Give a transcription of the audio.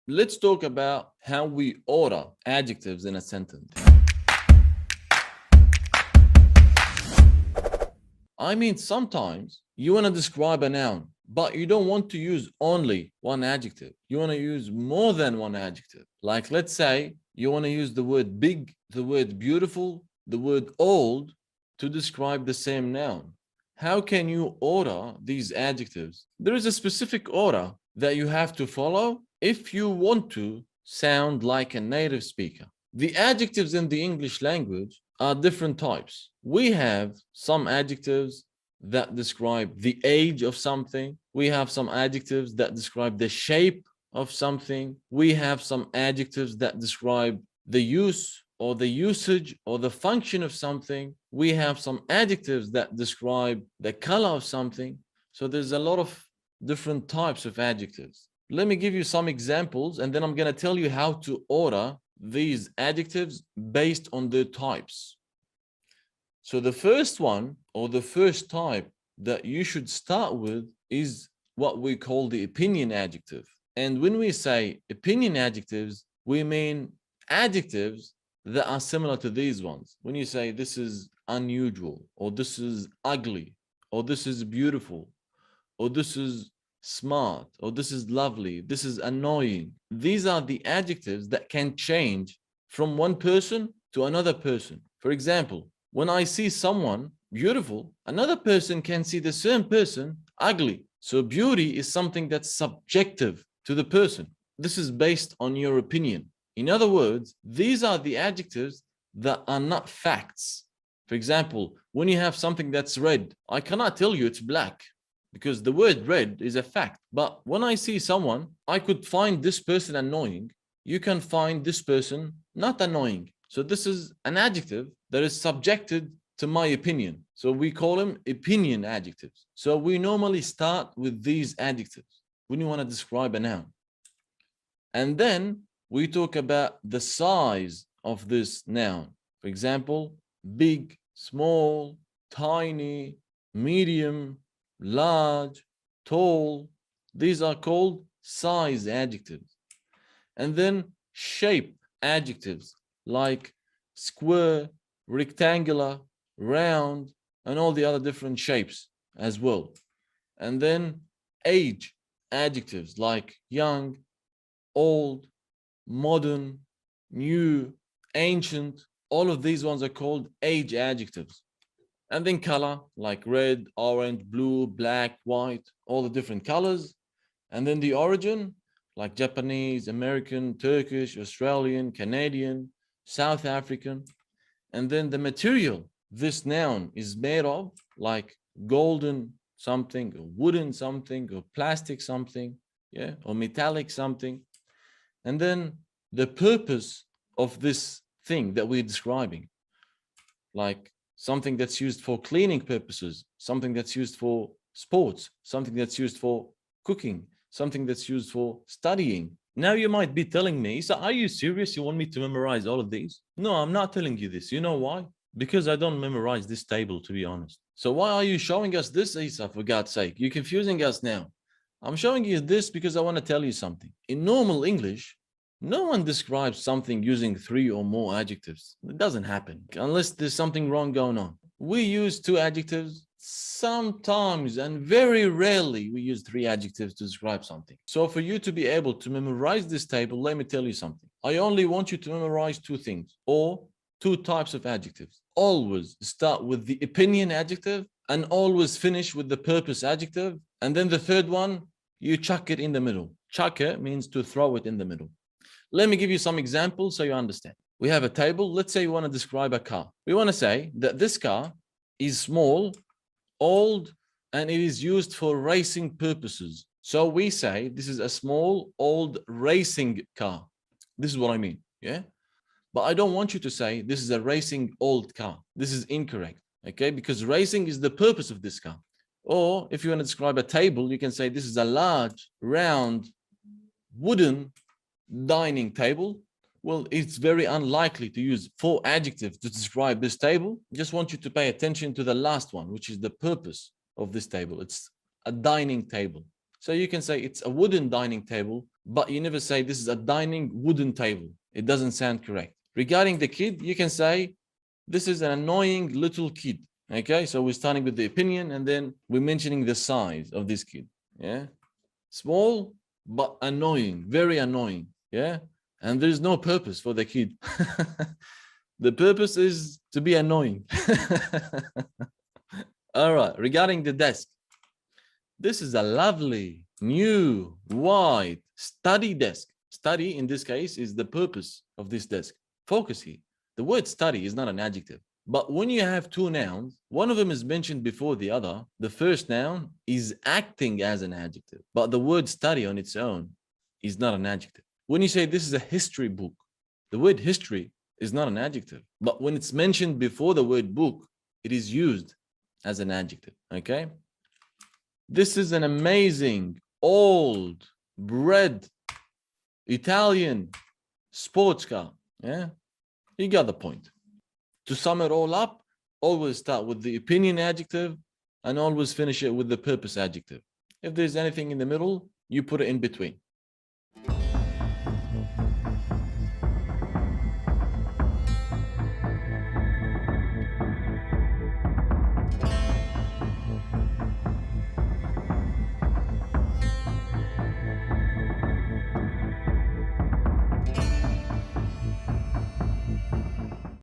let's talk about how we order adjectives in a sentence. I mean, sometimes you want to describe a noun, but you don't want to use only one adjective. You want to use more than one adjective. Like, let's say you want to use the word big, the word beautiful, the word old to describe the same noun. How can you order these adjectives? There is a specific order that you have to follow if you want to sound like a native speaker. The adjectives in the English language are different types. We have some adjectives that describe the age of something. We have some adjectives that describe the shape of something. We have some adjectives that describe the use or the usage or the function of something. We have some adjectives that describe the color of something. So there's a lot of different types of adjectives. Let me give you some examples, and then I'm going to tell you how to order these adjectives based on their types. So the first one, or the first type that you should start with, is what we call the opinion adjective. And when we say opinion adjectives, we mean adjectives that are similar to these ones. When you say this is unusual, or this is ugly, or this is beautiful, or this is smart, or this is lovely, this is annoying. These are the adjectives that can change from one person to another person. For example, when I see someone beautiful, another person can see the same person ugly. So beauty is something that's subjective to the person. This is based on your opinion. In other words, these are the adjectives that are not facts. For example, when you have something that's red, I cannot tell you it's black, because the word red is a fact. But when I see someone, I could find this person annoying. You can find this person not annoying. So this is an adjective that is subjected to my opinion. So we call them opinion adjectives. So we normally start with these adjectives when you want to describe a noun. And then we talk about the size of this noun. For example, big, small, tiny, medium, large, tall. These are called size adjectives. And then shape adjectives like square, rectangular, round, and all the other different shapes as well. And then age adjectives like young, old, modern, new, ancient. All of these ones are called age adjectives. And then color like red, orange, blue, black, white, all the different colors. And then the origin like Japanese, American, Turkish, Australian, Canadian, South African. And then the material this noun is made of, like golden something, or wooden something, or plastic something, yeah, or metallic something. And then the purpose of this thing that we're describing, like something that's used for cleaning purposes, something that's used for sports, something that's used for cooking, something that's used for studying. Now you might be telling me, so are you serious? You want me to memorize all of these? No, I'm not telling you this. You know why? Because I don't memorize this table, to be honest. So why are you showing us this, Isa, for God's sake? You're confusing us now. I'm showing you this because I want to tell you something. In normal English, no one describes something using 3 or more adjectives. It doesn't happen unless there's something wrong going on. We use 2 adjectives sometimes, and very rarely we use 3 adjectives to describe something. So for you to be able to memorize this table, let me tell you something. I only want you to memorize 2 things, or 2 types of adjectives. Always start with the opinion adjective and always finish with the purpose adjective. And then the third one, you chuck it in the middle. Chuck it means to throw it in the middle. Let me give you some examples so you understand. We have a table. Let's say we want to describe a car. We want to say that this car is small, old, and it is used for racing purposes. So we say this is a small, old racing car. This is what I mean, yeah? But I don't want you to say this is a racing old car. This is incorrect, okay? Because racing is the purpose of this car. Or if you want to describe a table, you can say this is a large, round, wooden dining table. Well, it's very unlikely to use 4 adjectives to describe this table. I just want you to pay attention to the last one, which is the purpose of this table. It's a dining table. So you can say it's a wooden dining table, but you never say this is a dining wooden table. It doesn't sound correct. Regarding the kid, you can say this is an annoying little kid. Okay, so we're starting with the opinion and then we're mentioning the size of this kid. Yeah, small but annoying, very annoying. Yeah, and there's no purpose for the kid. The purpose is to be annoying. All right, regarding the desk, this is a lovely, new, white study desk. Study in this case is the purpose of this desk. Focus here. The word study is not an adjective. But when you have two nouns, one of them is mentioned before the other, the first noun is acting as an adjective. But the word study on its own is not an adjective. When you say this is a history book, the word history is not an adjective. But when it's mentioned before the word book, it is used as an adjective. Okay? This is an amazing, old, bred, Italian sports car. Yeah? You got the point. To sum it all up, always start with the opinion adjective and always finish it with the purpose adjective. If there's anything in the middle, you put it in between.